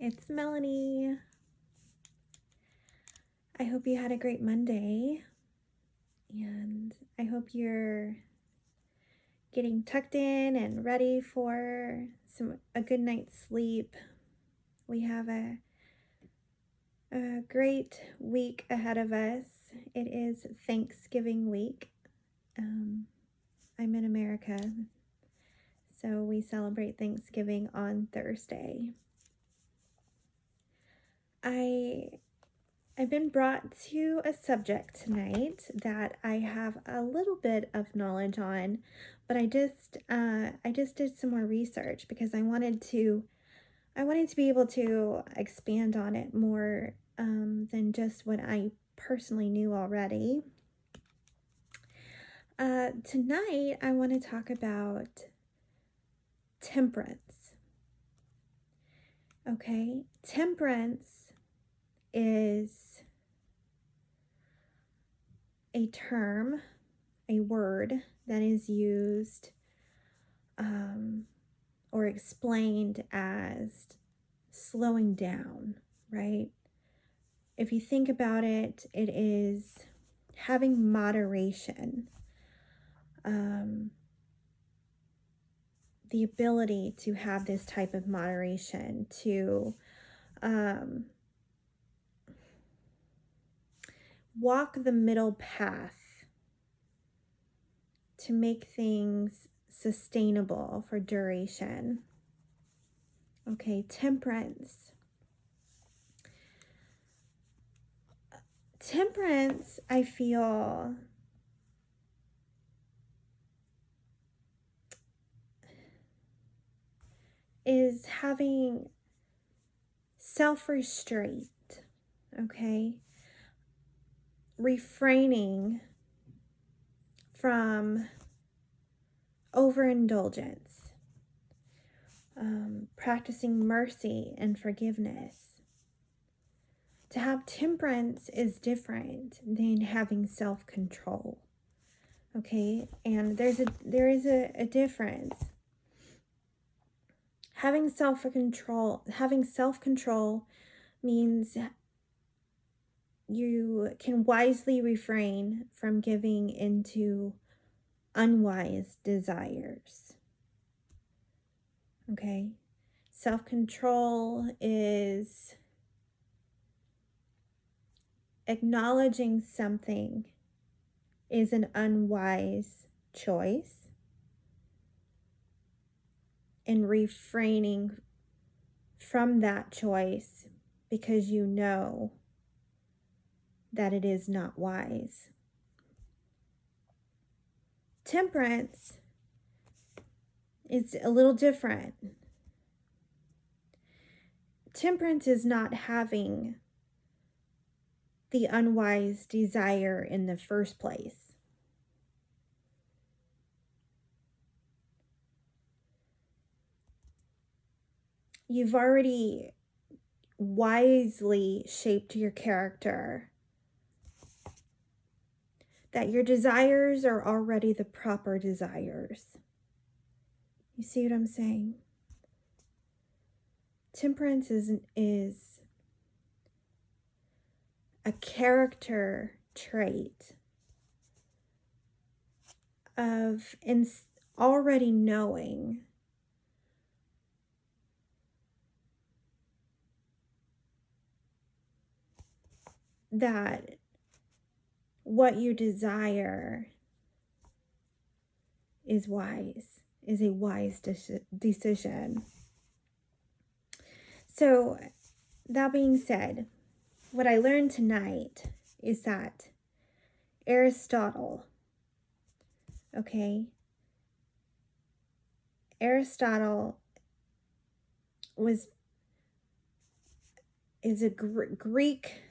it's Melanie. I hope you had a great Monday, and I hope you're getting tucked in and ready for a good night's sleep. We have a great week ahead of us. It is Thanksgiving week. I'm in America, so we celebrate Thanksgiving on Thursday. I've been brought to a subject tonight that I have a little bit of knowledge on, but I just did some more research because I wanted to be able to expand on it more than just what I personally knew already. Tonight I want to talk about temperance. Okay, temperance is a term, a word that is used or explained as slowing down, right? If you think about it, it is having moderation, the ability to have this type of moderation, to walk the middle path, to make things sustainable for duration. Okay, temperance. Temperance, I feel, is having self-restraint, okay? Refraining from overindulgence, practicing mercy and forgiveness. To have temperance is different than having self-control, okay? And there is a difference. Having self-control means you can wisely refrain from giving into unwise desires. Okay? Self-control is acknowledging something is an unwise choice and refraining from that choice because you know that it is not wise. Temperance is a little different. Temperance is not having the unwise desire in the first place. You've already wisely shaped your character, that your desires are already the proper desires. You see what I'm saying? Temperance is a character trait of already knowing that what you desire is wise, is a wise decision. So, that being said, what I learned tonight is that Aristotle, is a Greek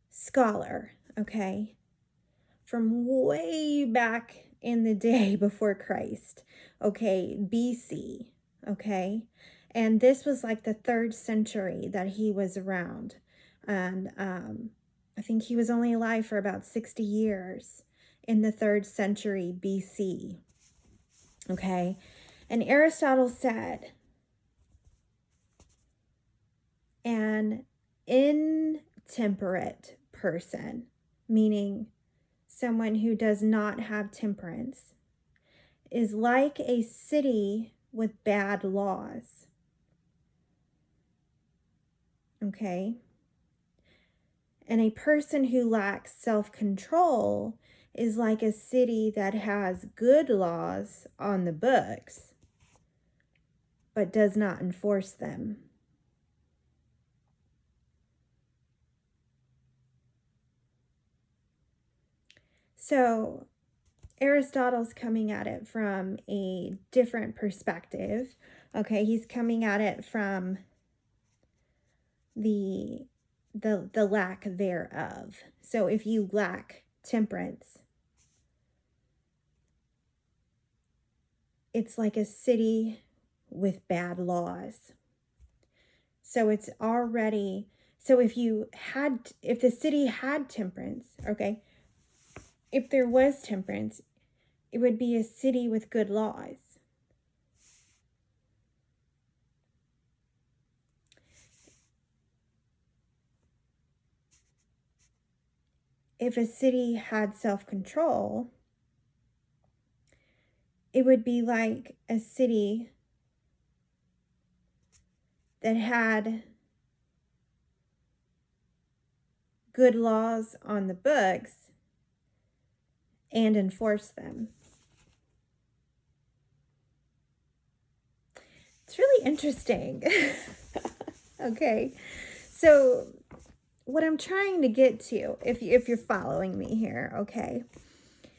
scholar, from way back in the day before Christ, BC, and this was like the 3rd century that he was around, and I think he was only alive for about 60 years in the 3rd century BC, And Aristotle said, an intemperate person, meaning someone who does not have temperance, is like a city with bad laws. Okay? And a person who lacks self-control is like a city that has good laws on the books, but does not enforce them. So Aristotle's coming at it from a different perspective. Okay, he's coming at it from the lack thereof. So if you lack temperance, it's like a city with bad laws. So it's already, so if the city had temperance, okay, if there was temperance, it would be a city with good laws. If a city had self-control, it would be like a city that had good laws on the books and enforced them. It's really interesting. Okay, so what I'm trying to get to, if you're following me here, okay,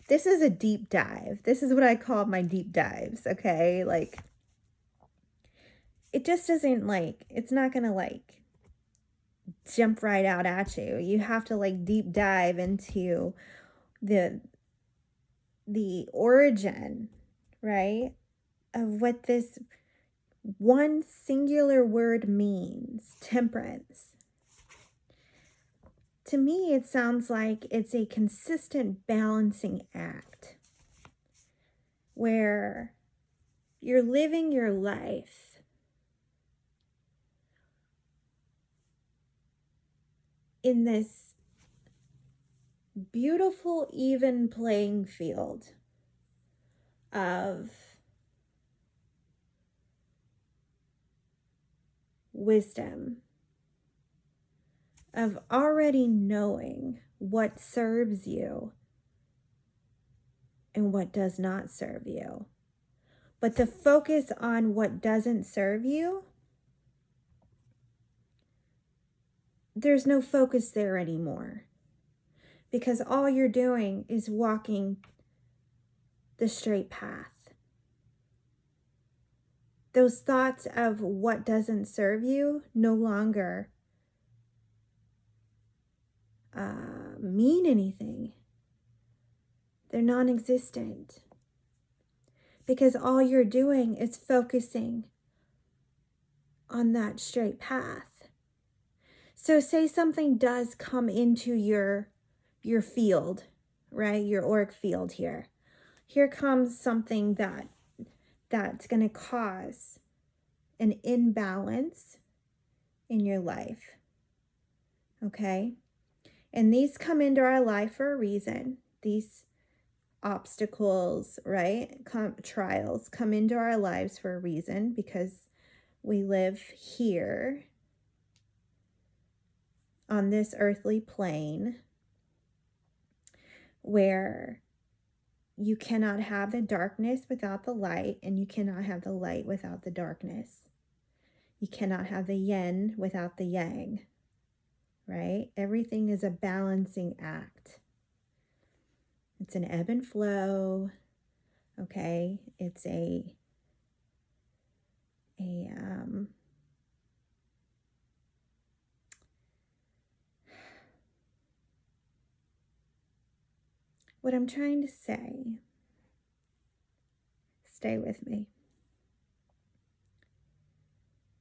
this is a deep dive. This is what I call my deep dives, okay? Like, it just isn't like, it's not gonna like jump right out at you. You have to like deep dive into the origin, right, of what this one singular word means, temperance. To me, it sounds like it's a consistent balancing act where you're living your life in this beautiful, even playing field of wisdom, of already knowing what serves you and what does not serve you. But the focus on what doesn't serve you, there's no focus there anymore. Because all you're doing is walking the straight path. Those thoughts of what doesn't serve you no longer mean anything. They're non-existent. Because all you're doing is focusing on that straight path. So say something does come into your field, right? Your auric field here. Here comes something that's going to cause an imbalance in your life. Okay? And these come into our life for a reason. These obstacles, right? Trials come into our lives for a reason, because we live here on this earthly plane where you cannot have the darkness without the light, and you cannot have the light without the darkness. You cannot have the yin without the yang, right? Everything is a balancing act. It's an ebb and flow, okay? It's what I'm trying to say, stay with me,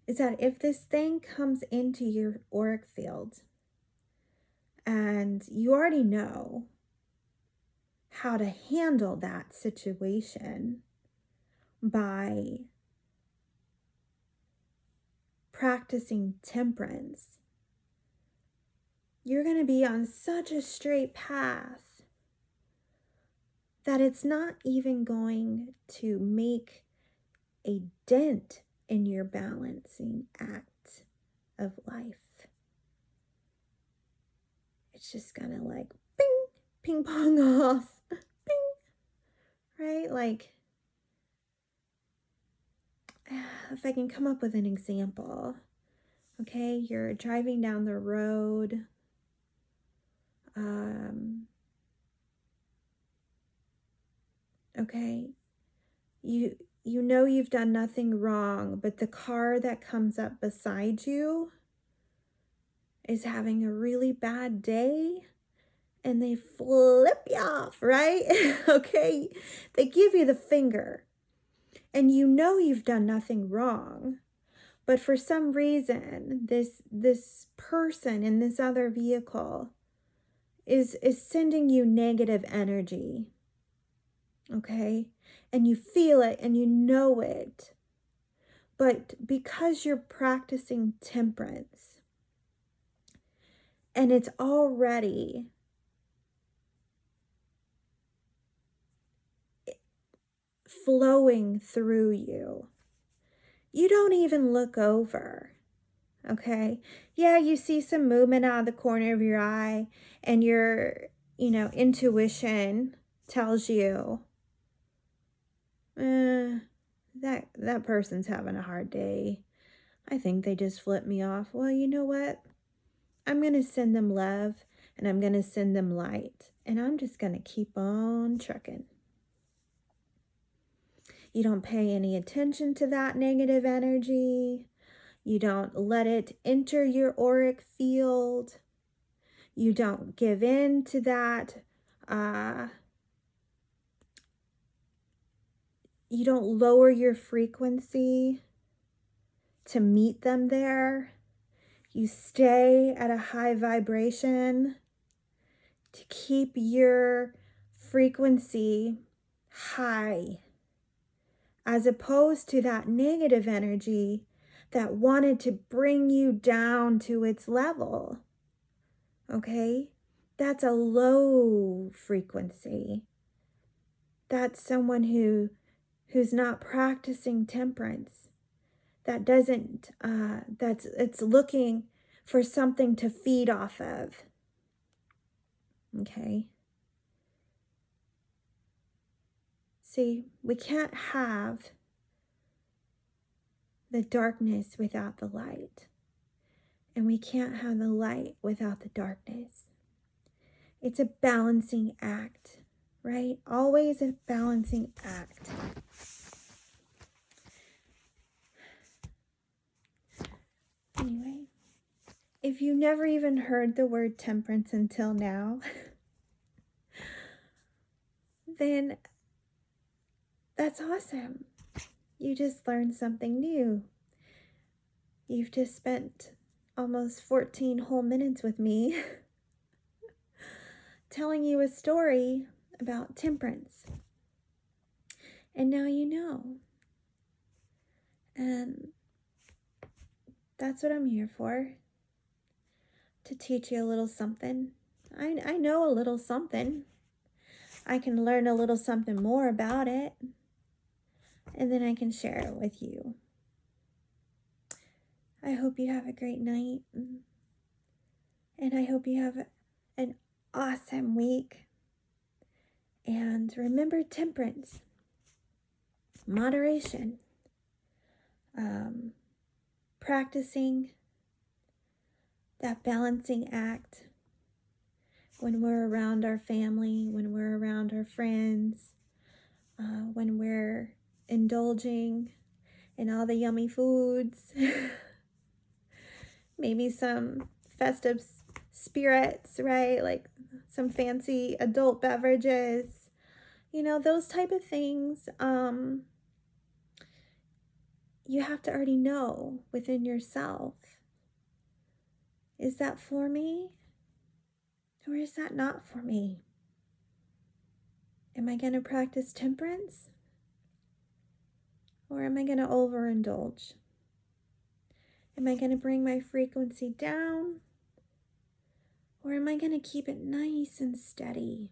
is that if this thing comes into your auric field and you already know how to handle that situation, by practicing temperance, you're going to be on such a straight path that it's not even going to make a dent in your balancing act of life. It's just gonna like bing, ping pong off, bing, right? Like, if I can come up with an example, okay, you're driving down the road, okay, you know you've done nothing wrong, but the car that comes up beside you is having a really bad day and they flip you off, right? Okay, they give you the finger and you know you've done nothing wrong, but for some reason this person in this other vehicle is sending you negative energy, okay? And you feel it and you know it. But because you're practicing temperance and it's already flowing through you, you don't even look over, okay? Yeah, you see some movement out of the corner of your eye and your, intuition tells you, that person's having a hard day. I think they just flipped me off. Well, you know what? I'm going to send them love and I'm going to send them light. And I'm just going to keep on trucking. You don't pay any attention to that negative energy. You don't let it enter your auric field. You don't give in to that. You don't lower your frequency to meet them there. You stay at a high vibration to keep your frequency high, as opposed to that negative energy that wanted to bring you down to its level. Okay? That's a low frequency. That's someone who's not practicing temperance. That doesn't, it's looking for something to feed off of. Okay? See, we can't have the darkness without the light. And we can't have the light without the darkness. It's a balancing act, right? Always a balancing act. Anyway, if you never even heard the word temperance until now, then that's awesome. You just learned something new. You've just spent almost 14 whole minutes with me telling you a story about temperance. And now you know. And that's what I'm here for. To teach you a little something. I know a little something. I can learn a little something more about it. And then I can share it with you. I hope you have a great night. And I hope you have an awesome week. And remember temperance, moderation, practicing that balancing act when we're around our family, when we're around our friends, when we're indulging in all the yummy foods, maybe some festive spirits, right? Like some fancy adult beverages, those type of things. You have to already know within yourself, is that for me or is that not for me? Am I going to practice temperance Or am I going to overindulge? Am I going to bring my frequency down? Or am I going to keep it nice and steady?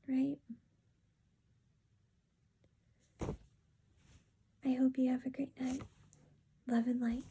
Right? I hope you have a great night. Love and light.